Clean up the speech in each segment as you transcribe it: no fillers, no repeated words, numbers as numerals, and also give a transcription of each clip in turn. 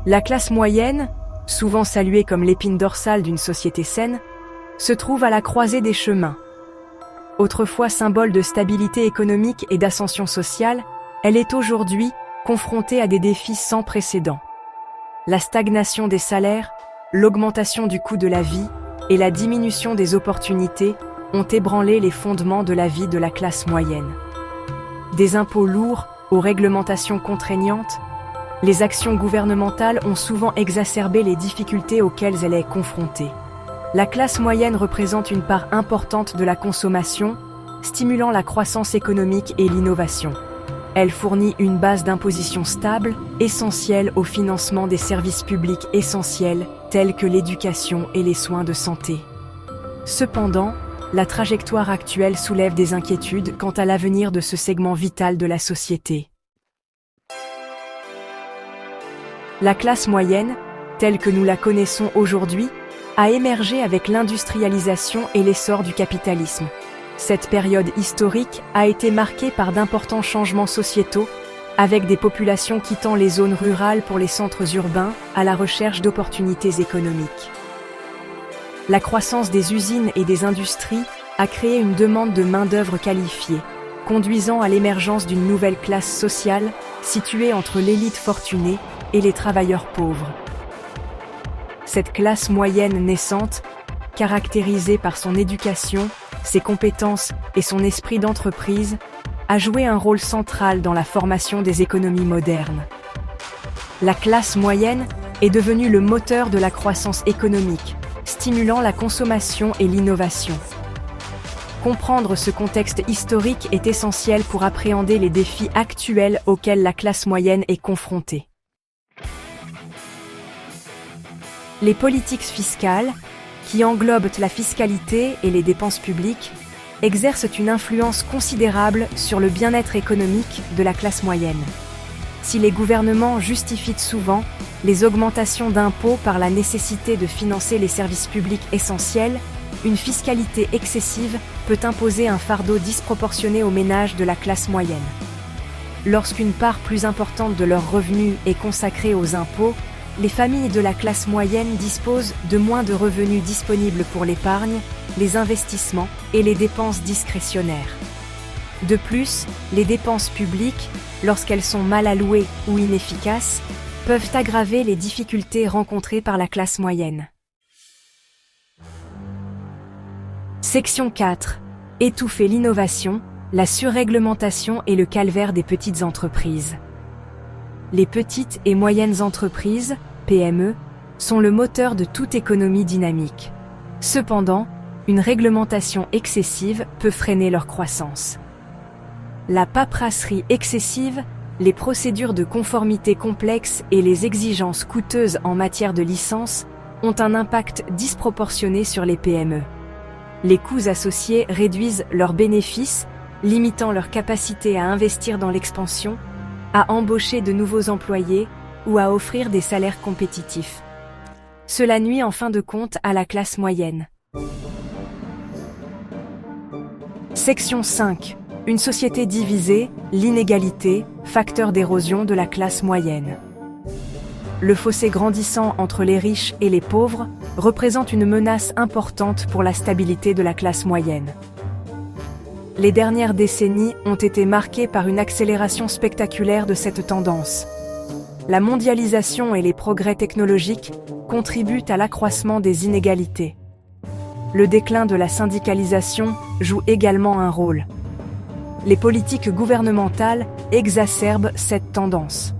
La classe moyenne, souvent saluée comme l'épine dorsale d'une société saine, se trouve à la croisée des chemins. Autrefois symbole de stabilité économique et d'ascension sociale, elle est aujourd'hui confrontée à des défis sans précédent. La stagnation des salaires, l'augmentation du coût de la vie et la diminution des opportunités ont ébranlé les fondements de la vie de la classe moyenne. Des impôts lourds aux réglementations contraignantes, les actions gouvernementales ont souvent exacerbé les difficultés auxquelles elle est confrontée. La classe moyenne représente une part importante de la consommation, stimulant la croissance économique et l'innovation. Elle fournit une base d'imposition stable, essentielle au financement des services publics essentiels tels que l'éducation et les soins de santé. Cependant, la trajectoire actuelle soulève des inquiétudes quant à l'avenir de ce segment vital de la société. La classe moyenne, telle que nous la connaissons aujourd'hui, a émergé avec l'industrialisation et l'essor du capitalisme. Cette période historique a été marquée par d'importants changements sociétaux, avec des populations quittant les zones rurales pour les centres urbains à la recherche d'opportunités économiques. La croissance des usines et des industries a créé une demande de main-d'œuvre qualifiée, conduisant à l'émergence d'une nouvelle classe sociale située entre l'élite fortunée et les travailleurs pauvres. Cette classe moyenne naissante, caractérisée par son éducation, ses compétences et son esprit d'entreprise, a joué un rôle central dans la formation des économies modernes. La classe moyenne est devenue le moteur de la croissance économique, stimulant la consommation et l'innovation. Comprendre ce contexte historique est essentiel pour appréhender les défis actuels auxquels la classe moyenne est confrontée. Les politiques fiscales, qui englobent la fiscalité et les dépenses publiques, exercent une influence considérable sur le bien-être économique de la classe moyenne. Si les gouvernements justifient souvent les augmentations d'impôts par la nécessité de financer les services publics essentiels, une fiscalité excessive peut imposer un fardeau disproportionné aux ménages de la classe moyenne. Lorsqu'une part plus importante de leurs revenus est consacrée aux impôts, les familles de la classe moyenne disposent de moins de revenus disponibles pour l'épargne, les investissements et les dépenses discrétionnaires. De plus, les dépenses publiques, lorsqu'elles sont mal allouées ou inefficaces, peuvent aggraver les difficultés rencontrées par la classe moyenne. Section 4. Étouffer l'innovation, la surréglementation et le calvaire des petites entreprises. Les petites et moyennes entreprises, PME, sont le moteur de toute économie dynamique. Cependant, une réglementation excessive peut freiner leur croissance. La paperasserie excessive, les procédures de conformité complexes et les exigences coûteuses en matière de licence ont un impact disproportionné sur les PME. Les coûts associés réduisent leurs bénéfices, limitant leur capacité à investir dans l'expansion, à embaucher de nouveaux employés ou à offrir des salaires compétitifs. Cela nuit en fin de compte à la classe moyenne. Section 5. Une société divisée, l'inégalité, facteur d'érosion de la classe moyenne. Le fossé grandissant entre les riches et les pauvres représente une menace importante pour la stabilité de la classe moyenne. Les dernières décennies ont été marquées par une accélération spectaculaire de cette tendance. La mondialisation et les progrès technologiques contribuent à l'accroissement des inégalités. Le déclin de la syndicalisation joue également un rôle. Les politiques gouvernementales exacerbent cette tendance.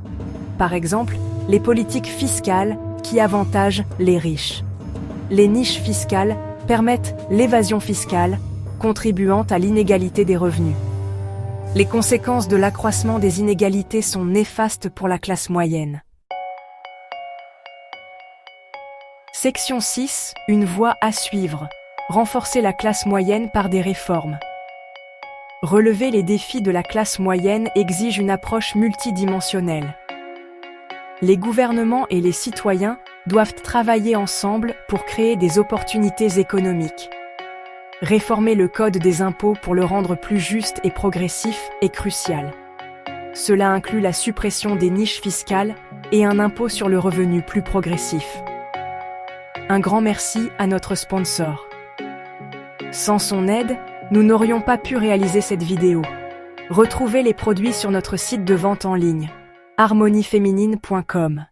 Par exemple, les politiques fiscales qui avantagent les riches. Les niches fiscales permettent l'évasion fiscale, contribuant à l'inégalité des revenus. Les conséquences de l'accroissement des inégalités sont néfastes pour la classe moyenne. Section 6. Une voie à suivre. Renforcer la classe moyenne par des réformes. Relever les défis de la classe moyenne exige une approche multidimensionnelle. Les gouvernements et les citoyens doivent travailler ensemble pour créer des opportunités économiques. Réformer le code des impôts pour le rendre plus juste et progressif est crucial. Cela inclut la suppression des niches fiscales et un impôt sur le revenu plus progressif. Un grand merci à notre sponsor. Sans son aide, nous n'aurions pas pu réaliser cette vidéo. Retrouvez les produits sur notre site de vente en ligne, harmonieféminine.com.